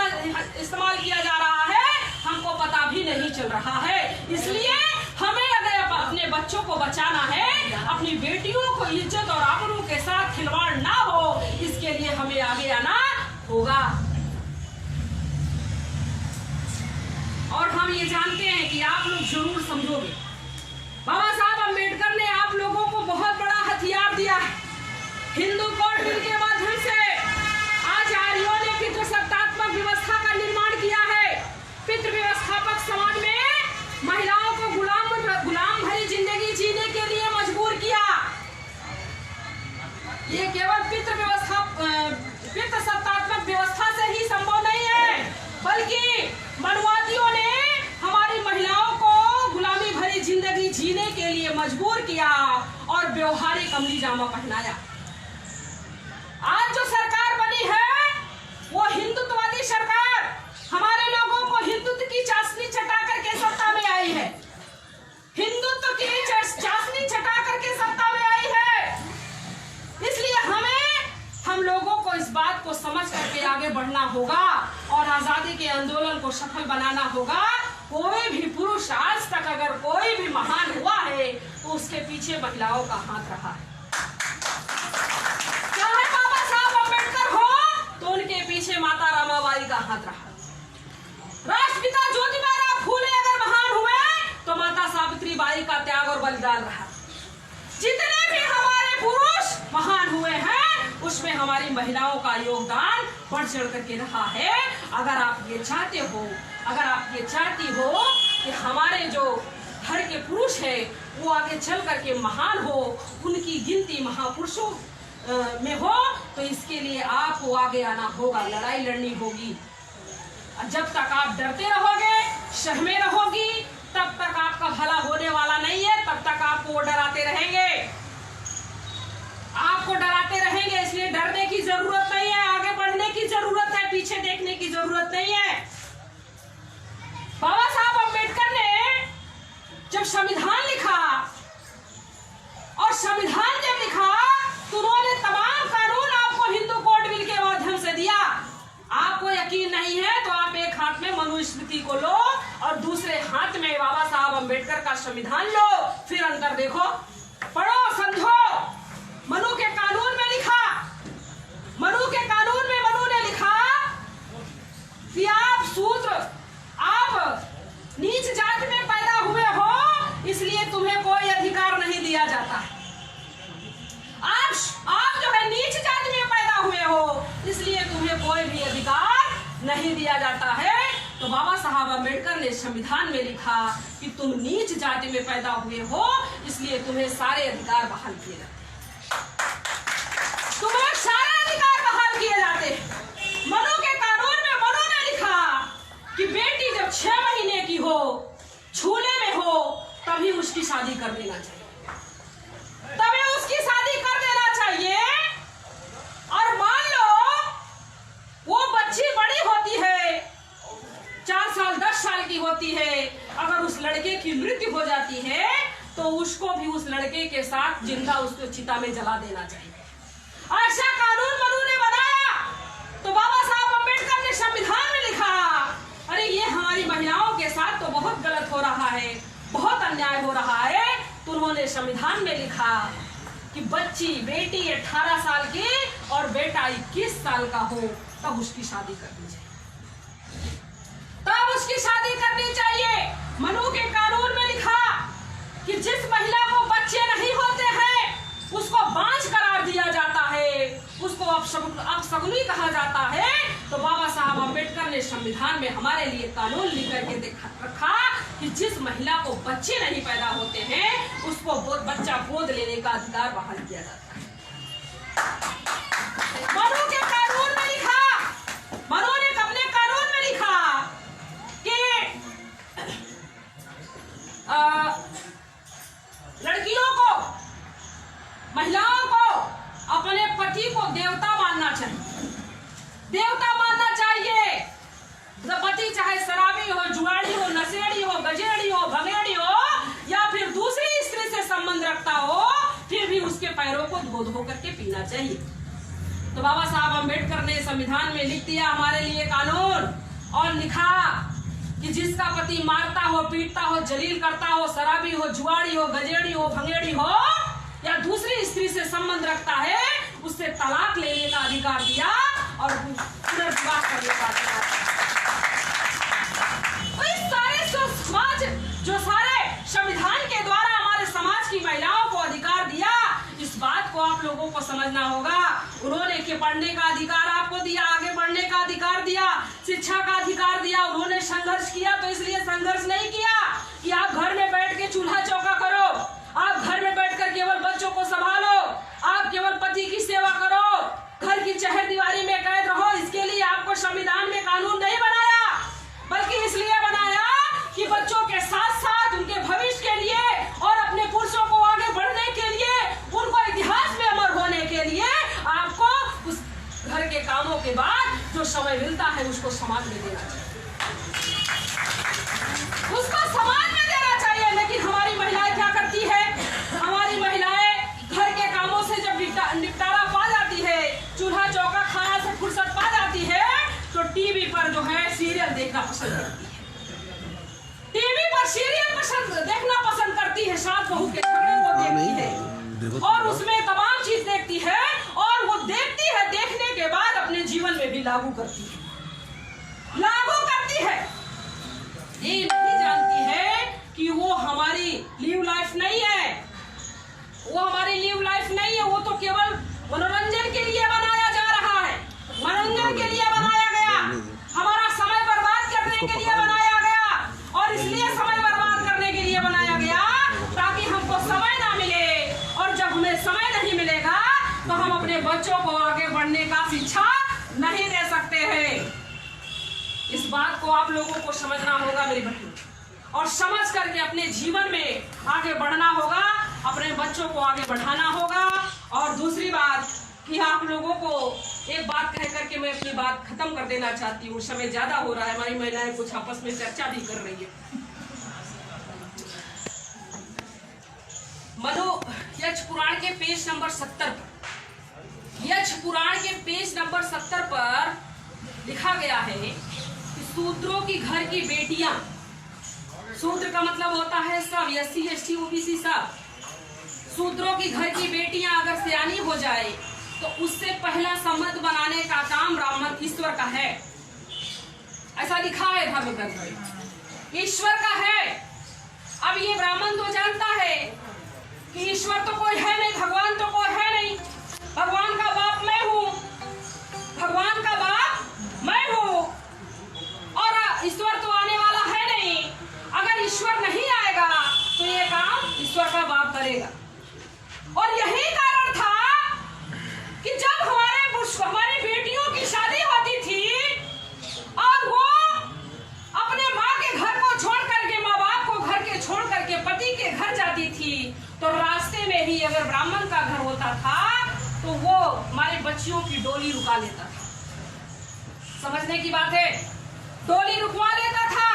S1: इस्तेमाल किया जा रहा है हमको पता भी नहीं चल रहा है। इसलिए हमें अगर अपने बच्चों को बचाना है, अपनी बेटियों को इज्जत और आबरू के साथ खिलवाड़ ना हो, इसके लिए हमें आगे आना होगा। और हम ये जानते हैं कि आप लोग जरूर समझोगे, बाबा साहब अम्बेडकर ने आप लोगों को बहुत बड़ा हथियार दिया है। हिंदू कोड बिल के माध्यम से आचार्यों ने पितृसत्तात्मक व्यवस्था का निर्माण किया है। पितृ व्यवस्थापक समाज में महिलाओं को गुलाम भरी जिंदगी जीने के लिए मजबूर किया। ये केवल पितृसत्तात्मक व्यवस्था से ही संभव नहीं है, बल्कि मनुवादियों ने हमारी महिलाओं को गुलामी भरी जिंदगी जीने के लिए मजबूर किया और व्यवहारिक अमली जामा पहनाया। आज जो सरकार बनी है वो हिंदुत्ववादी सरकार हमारे लोगों को हिंदुत्व की चाशनी चटा करके सत्ता में आई है, हिंदुत्व की चाशनी चटा करके सत्ता में आई है। इसलिए हम लोगों को इस बात को समझ करके आगे बढ़ना होगा और आजादी के आंदोलन को सफल बनाना होगा। कोई भी पुरुष आज तक अगर कोई भी महान हुआ है तो उसके पीछे महिलाओं का हाथ रहा है। चाहे बाबा साहब अम्बेडकर हो तो उनके पीछे माता रमाबाई का हाथ रहा। राष्ट्रपिता ज्योतिबा फूले अगर महान हुए तो माता सावित्री बाई का त्याग और बलिदान रहा। जितने भी हमारे पुरुष महान हुए हैं उसमें हमारी महिलाओं का योगदान बढ़ चढ़ करके रहा है। अगर आप ये चाहते हो, अगर आप ये चाहती हो कि हमारे जो घर के पुरुष है वो आगे चल करके महान हो, उनकी गिनती महापुरुषों में हो, तो इसके लिए आपको आगे आना होगा, लड़ाई लड़नी होगी। जब तक आप डरते रहोगे, सहमे रहोगी, तब तक आपका भला होने वाला नहीं है। तब तक आपको डराते रहेंगे, आपको डराते रहेंगे। इसलिए डरने की जरूरत नहीं है, आगे बढ़ने की जरूरत है, पीछे देखने की जरूरत नहीं है। बाबा साहब अम्बेडकर ने जब संविधान लिखा और संविधान जब लिखा तो उन्होंने तमाम कानून आपको हिंदू कोड बिल के माध्यम से दिया। आपको यकीन नहीं है तो आप एक हाथ में मनुस्मृति को लो और दूसरे हाथ में बाबा साहब अम्बेडकर का संविधान लो, फिर अंतर देखो, पढ़ो, समझो। मनु के कानून में लिखा, मनु के कानून में मनु ने लिखा कि आप शूद्र, आप नीच जाति में पैदा हुए हो, इसलिए तुम्हें कोई अधिकार नहीं दिया जाता। आप जो है नीच जाति में पैदा हुए हो, इसलिए तुम्हें कोई भी अधिकार नहीं दिया जाता है। तो बाबा साहब अम्बेडकर ने संविधान में लिखा कि तुम नीच जाति में पैदा हुए हो, इसलिए तुम्हें सारे अधिकार बहाल किए जाते हैं, तुम्हें सारे अधिकार बहाल किए जाते हैं। मनु के कानून में मनु ने लिखा कि बेटी जब 6 महीने की हो, छूने में हो, तभी उसकी शादी कर देना चाहिए, तभी उसकी शादी कर देना चाहिए। और मान लो वो बच्ची बड़ी होती है, 4 साल 10 साल की होती है, अगर उस लड़के की मृत्यु हो जाती है तो उसको भी उस लड़के के साथ जिंदा उसको चिता में जला देना चाहिए। ऐसा कानून मनु ने बनाया। तो बाबा साहब अम्बेडकर ने संविधान में लिखा, अरे ये हमारी महिलाओं के साथ तो बहुत गलत हो रहा है, बहुत अन्याय हो रहा है। तो उन्होंने संविधान में लिखा कि बच्ची, बेटी 18 साल की और बेटा 21 साल का हो तब उसकी शादी करनी चाहिए, तब उसकी शादी करनी चाहिए। मनु के कानून में लिखा कि जिस महिला को बच्चे नहीं होते हैं उसको बांझ करार दिया जाता है, उसको अपशगुनी कहा जाता है। तो बाबा साहब अम्बेडकर ने संविधान में हमारे लिए कानून लिख करके रखा कि जिस महिला को बच्चे नहीं पैदा होते हैं उसको बच्चा गोद लेने का अधिकार बहाल किया जाता है। मनु के कानून में लिखा, मनु ने अपने कानून में लिखा कि लड़कियों को, महिलाओं को अपने पति को देवता मानना चाहिए, देवता मानना चाहिए। पति चाहे शराबी हो, जुआड़ी हो, नशेड़ी हो, गजेड़ी हो, भगेड़ी हो या फिर दूसरी स्त्री से संबंध रखता हो, फिर भी उसके पैरों को धो धो करके पीना चाहिए। तो बाबा साहब अम्बेडकर ने संविधान में लिख दिया हमारे लिए कानून, और लिखा कि जिसका पति मारता हो, पीटता हो, जलील करता हो, शराबी हो, जुआड़ी हो, गजेड़ी हो, भंगेड़ी हो या दूसरी स्त्री से संबंध रखता है, उससे तलाक लेने का अधिकार दिया और पुनर्विवाह करने का अधिकार। समाज जो सारे संविधान के द्वारा हमारे समाज की महिलाओं को अधिकार दिया, इस बात को आप लोगों को समझना होगा। उन्होंने के पढ़ने का अधिकार आपको दिया, आगे बढ़ने का अधिकार दिया, शिक्षा का अधिकार दिया। उन्होंने संघर्ष किया, तो इसलिए संघर्ष नहीं किया कि आप घर में बैठ के चूल्हा चौका करो, आप घर में बैठकर केवल बच्चों को संभालो, आप केवल पति की सेवा करो, घर की चहर दीवारी में कैद रहो। इसके लिए आपको संविधान में कानून नहीं बनाया, बल्कि इसलिए बनाया कि बच्चों के साथ साथ उनके भविष्य के लिए और अपने पुरुषों को आगे बढ़ने के लिए, उनको इतिहास में अमर होने के लिए आपको उस घर के कामों के बाद जो समय मिलता है उसको समाज में देना चाहिए, उसको समाज में देना चाहिए। लेकिन हमारी महिलाएं क्या करती है? हमारी महिलाएं घर के कामों से जब निपटारा पा जाती है, चूल्हा चौका खाना से फुर्सत पा जाती है, तो टीवी पर जो है सीरियल देखना पसंद करती है, टीवी पर सीरियल देखना पसंद करती है, सास बहू के झगड़े को देखती है और उसमें तमाम चीज देखती है, और वो देखती है, देखने के बाद अपने जीवन में भी लागू करती है, लागू करती है। ये नहीं जानती है कि वो हमारी लिव लाइफ नहीं है, वो हमारी लिव लाइफ नहीं है, वो तो केवल मनोरंजन के लिए बनाया जा रहा है, मनोरंजन के लिए बनाया गया, हमारा समय बर्बाद करने के लिए बनाया गया। और इसलिए समय बर्बाद करने के लिए बनाया गया ताकि हमको समय ना मिले, और जब हमें समय नहीं मिलेगा तो हम अपने बच्चों को आगे बढ़ने का शिक्षा नहीं दे सकते हैं। इस बात को आप लोगों को समझना होगा मेरी बहन, और समझ करके अपने जीवन में आगे बढ़ना होगा, अपने बच्चों को आगे बढ़ाना होगा। और दूसरी बात कि आप लोगों को एक बात कह करके मैं अपनी बात खत्म कर देना चाहती हूँ, समय ज्यादा हो रहा है, हमारी महिलाएं कुछ आपस में चर्चा भी कर रही है। मनु यक्ष पुराण के पेज नंबर 70 पर, यक्ष पुराण के पेज नंबर 70 पर लिखा गया है कि शूद्रों की घर की बेटियां, शूद्र का मतलब होता है सब, SC ST OBC सब, शूद्रों की घर की बेटियां अगर सयानी हो जाए तो उससे पहला संबंध बनाने का काम ब्राह्मण ईश्वर का है, ऐसा लिखा है धर्म ग्रंथ में, ईश्वर का है। अब ये ब्राह्मण तो जानता है कि ईश्वर तो कोई है नहीं, भगवान तो कोई है नहीं, भगवान का बाप मैं हूँ, भगवान का बाप मैं हूँ, और ईश्वर तो आने वाला है नहीं। अगर ईश्वर नहीं आएगा तो ये काम ईश्वर का बाप करेगा। और यही कारण था कि जब हमारी बेटियों की शादी होती थी और वो अपने माँ के घर को छोड़ करके, माँ बाप को घर के छोड़ करके पति के घर जाती थी, तो रास्ते में ही अगर ब्राह्मण का घर होता था तो वो हमारे बच्चियों की डोली रुका लेता था। समझने की बात है, डोली रुकवा लेता था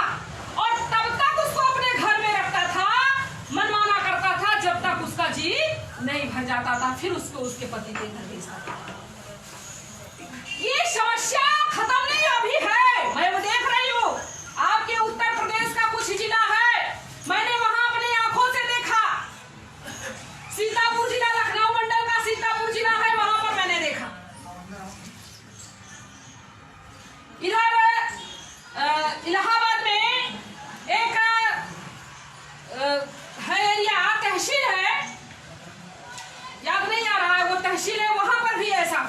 S1: और तब तक उसको अपने घर में रखता था, मनमाना करता था जब तक उसका जी नहीं भर जाता था, फिर उसको उसके पति के घर भेजता था। ये समस्या खत्म नहीं अभी है, मैं वो देख रही हूँ। आपके उत्तर प्रदेश का कुछ जिला है, मैंने वहां अपनी आंखों से देखा, सीतापुर जिला, लखनऊ मंडल का सीतापुर जिला है, वहां पर मैंने देखा। इधर इलाहाबाद में एक है एरिया, तहसील है, याद नहीं आ रहा है वो तहसील है, वहां पर भी ऐसा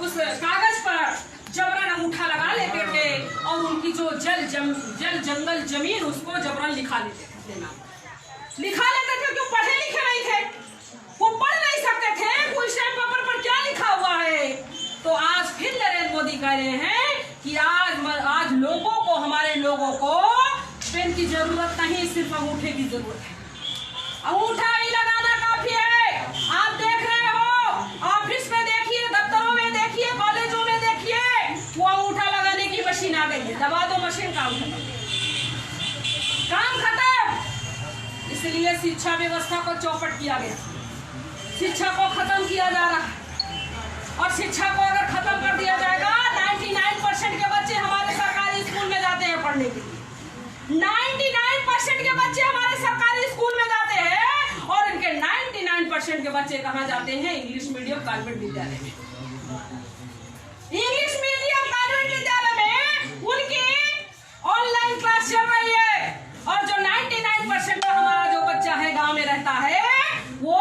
S1: उस कागज पर जबरन अंगूठा लगा लेते थे और उनकी जो जल जंगल जमीन उसको जबरन लिखा लेते थे, लिखा लेते थे। क्यों? पढ़े लिखे नहीं थे, वो पढ़ नहीं सकते थे कोई स्टैम्प पेपर पर क्या लिखा हुआ है। तो आज फिर नरेंद्र मोदी कह रहे हैं कि आज लोगों को, हमारे लोगों को पेन की जरूरत नहीं, सिर्फ अंगूठे की जरूरत है। अंगूठा ही लगाना काफी है। आप देख रहे हो, ऑफिस में देखिए, दफ्तरों में देखिए, कॉलेजों में देखिए, वो अंगूठा लगाने की मशीन आ गई है। दबा दो मशीन, काम खत्म, काम खत्म। इसलिए शिक्षा व्यवस्था को चौपट किया गया, शिक्षा को खत्म किया जा रहा है। और शिक्षा को अगर खत्म कर दिया जाएगा, 99% के बच्चे हमारे सरकारी स्कूल में जाते हैं पढ़ने के लिए। 99% के बच्चे हमारे सरकारी स्कूल में जाते हैं और इनके 99% के बच्चे कहाँ जाते हैं? इंग्लिश मीडियम कॉन्वेंट विद्यालय में। इंग्लिश मीडियम कॉन्वेंट विद्यालय में उनकी ऑनलाइन क्लास चल रही है और जो 99% का हमारा जो बच्चा है, गांव में रहता है, वो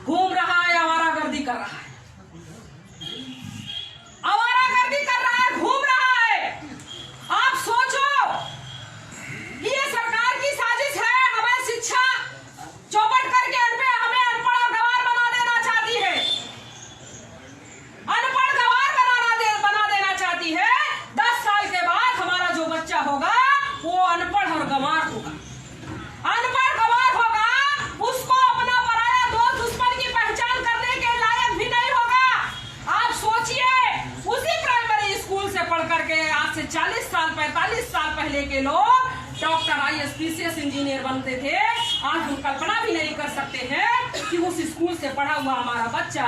S1: घूम रहा है, आवारागर्दी कर रहा है, आवारागर्दी कर रहा है, घूम रहा है। आप सोचो, ये सरकार की साजिश है, हमें शिक्षा चौपट करके हमें अनपढ़ और गंवार बना देना चाहती है, अनपढ़ गंवार बना देना चाहती है। 10 साल के बाद हमारा जो बच्चा होगा वो अनपढ़ और गंवार होगा, अनपढ़ गंवार होगा, उसको अपना पराया दोस्त दुश्मन की पहचान करने के लायक भी नहीं होगा। आप सोचिए, उसी प्राइमरी स्कूल से पढ़ करके आज से 40 साल 45 साल पहले के लोग डॉक्टर IAS PCS इंजीनियर बनते थे। आज हम कल्पना भी नहीं कर सकते हैं कि उस स्कूल से पढ़ा हुआ हमारा बच्चा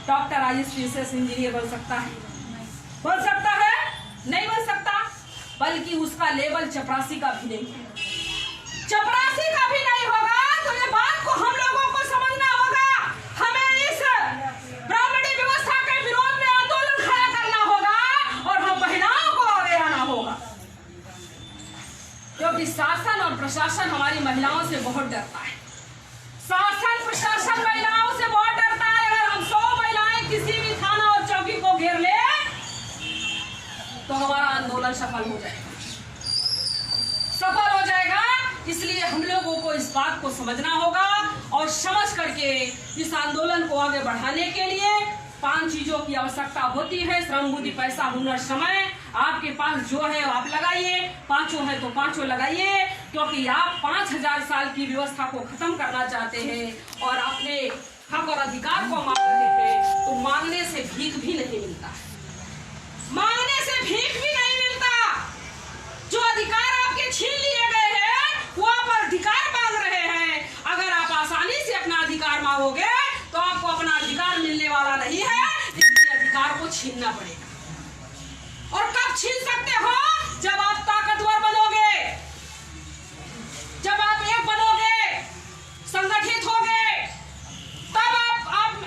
S1: डॉक्टर IAS PCS इंजीनियर बन सकता है। बन सकता है? नहीं बन सकता। बल्कि उसका लेवल चपरासी का भी नहीं है, चपरासी का भी नहीं होगा। तो ये बात को हम लोगों को समझना होगा। हमें इस ब्राह्मणी व्यवस्था के विरोध में आंदोलन खड़ा करना होगा और हम महिलाओं को आगे आना होगा, क्योंकि शासन और प्रशासन हमारी महिलाओं से बहुत डरता है। शासन प्रशासन महिलाओं से बहुत डरता है। अगर हम 100 महिलाएं किसी भी थाना और चौकी को घेर ले तो हमारा आंदोलन सफल हो जाएगा, सफल हो जाएगा। इसलिए हम लोगों को इस बात को समझना होगा और समझ करके इस आंदोलन को आगे बढ़ाने के लिए 5 चीजों की आवश्यकता होती है: श्रम, बुद्धि, पैसा, हुनर, समय। आपके पास जो है आप लगाइए, 5 है तो 5 लगाइए, क्योंकि आप 5000 साल की व्यवस्था को खत्म करना चाहते हैं और अपने हक और अधिकार को मांग रहे हैं। तो मांगने से भीख भी नहीं मिलता, मांगने से भीख भी नहीं मिलता। जो अधिकार आपके छीन लिए गए हैं वो आप अधिकार मांग रहे हैं। अगर आप आसानी से अपना अधिकार मांगोगे तो आपको अपना अधिकार मिलने वाला नहीं है, इसलिए अधिकार को छीनना पड़ेगा। और कब छीन सकते हो? जब आप ताकतवर बनोगे, जब आप एक बनोगे, संगठित होगे, तब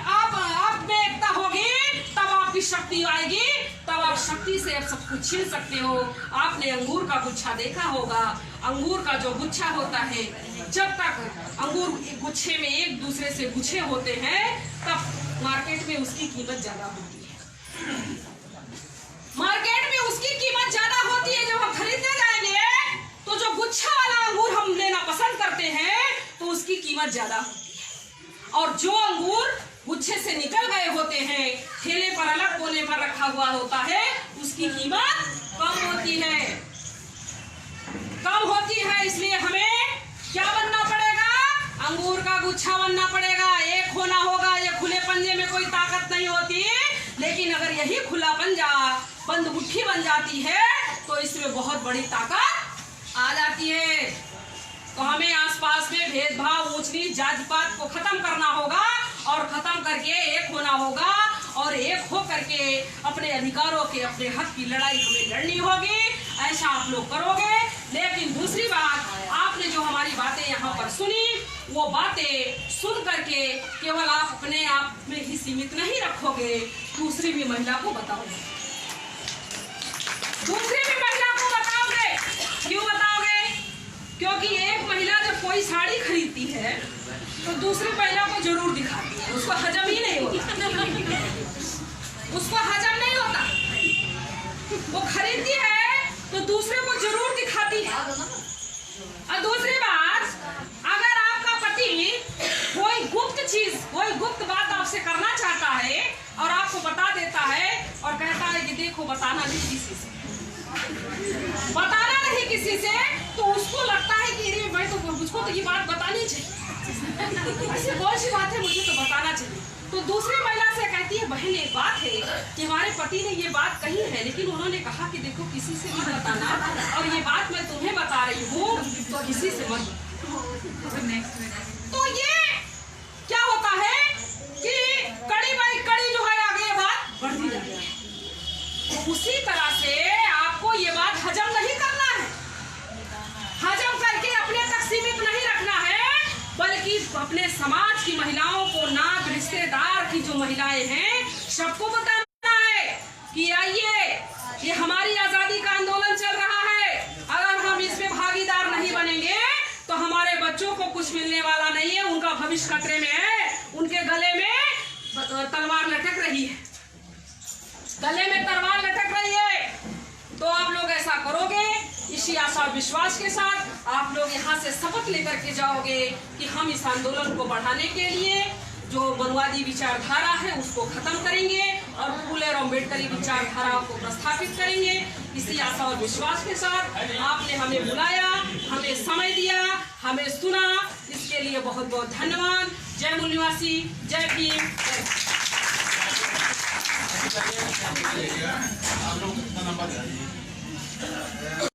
S1: आप में एकता होगी, तब आपकी शक्ति आएगी, तब आप शक्ति से सब कुछ छीन सकते हो। आपने अंगूर का गुच्छा देखा होगा, अंगूर का जो गुच्छा होता है, जब तक अंगूर गुच्छे में एक दूसरे से गुच्छे होते हैं तब मार्केट में उसकी कीमत ज्यादा होती है, मार्केट में उसकी कीमत ज्यादा होती है। जब हम खरीदने जाएंगे तो जो गुच्छा वाला अंगूर हम लेना पसंद करते हैं तो उसकी कीमत ज्यादा होती है, और जो अंगूर गुच्छे से निकल गए होते हैं, ठेले पर अलग कोने पर रखा हुआ होता है, उसकी कीमत कम होती है, कम होती है। इसलिए हमें क्या बनना पड़ेगा? अंगूर का गुच्छा बनना पड़ेगा, एक होना होगा। ये खुले पंजे में कोई ताकत नहीं होती, लेकिन अगर यही खुला पंजा बंद गुट्ठी बन जाती है तो इसमें बहुत बड़ी ताकत आ जाती है। तो हमें आसपास में भेदभाव, ऊंच नीच, जाति पात को खत्म करना होगा और खत्म करके एक होना होगा, और एक हो करके अपने अधिकारों के, अपने हक की लड़ाई हमें लड़नी होगी। ऐसा आप लोग करोगे। लेकिन दूसरी बात, आपने जो हमारी बातें यहाँ पर सुनी, वो बातें सुन करके केवल आप अपने आप में ही सीमित नहीं रखोगे, दूसरी भी महिला को बताओगे, दूसरी भी महिला को बताओगे। क्यों बताओगे? क्योंकि एक महिला जब कोई साड़ी खरीदती है तो दूसरी महिला को जरूर दिखाती है, उसको हजम ही नहीं होता, उसको हजम नहीं होता। वो खरीदती है तो दूसरे को जरूर दिखाती है। और दूसरी बात, अगर आपका पति कोई गुप्त चीज, कोई गुप्त बात आपसे करना चाहता है और आपको बता देता है और कहता है कि देखो बताना नहीं किसी से, बताना नहीं किसी से, तो उसको लगता है कि अरे मैं तो, मुझको तो ये बात बतानी चाहिए, ऐसी बहुत सी बात है, मुझे तो बताना चाहिए। तो दूसरी महिला से कहती है बहन एक बात है कि हमारे पति ने ये बात कही है, लेकिन उन्होंने कहा कि देखो किसी से नहीं बताना, और ये बात मैं तुम्हें बता रही हूँ तो किसी से मत। तो ये क्या होता है कि कड़ी बाई कड़ी जो है आगे बात बढ़ती जाती है। तो उसी तरह से आपको ये बात हजम नहीं करना है, हजम करके अपने तक सीमित नहीं रखना है, बल्कि अपने समाज की महिलाओं को, नात रिश्तेदार की जो महिलाएं हैं, सबको बताना है कि आइए ये हमारी आजादी का आंदोलन चल रहा है, अगर हम इसमें भागीदार नहीं बनेंगे तो हमारे बच्चों को कुछ मिलने वाला नहीं है, उनका भविष्य खतरे में है, उनके गले में तलवार लटक रही है, गले में तलवार लटक रही है। तो आप लोग ऐसा करोगे, इसी आशा विश्वास के साथ आप लोग यहाँ से शपथ लेकर के जाओगे कि हम इस आंदोलन को बढ़ाने के लिए जो मनुवादी विचारधारा है उसको खत्म करेंगे और फूले और अम्बेडकरी विचारधारा को प्रस्थापित करेंगे। इसी आशा और विश्वास के साथ आपने हमें बुलाया, हमें समय दिया, हमें सुना, इसके लिए बहुत बहुत धन्यवाद। जय मूल निवासी, जय भीम, जय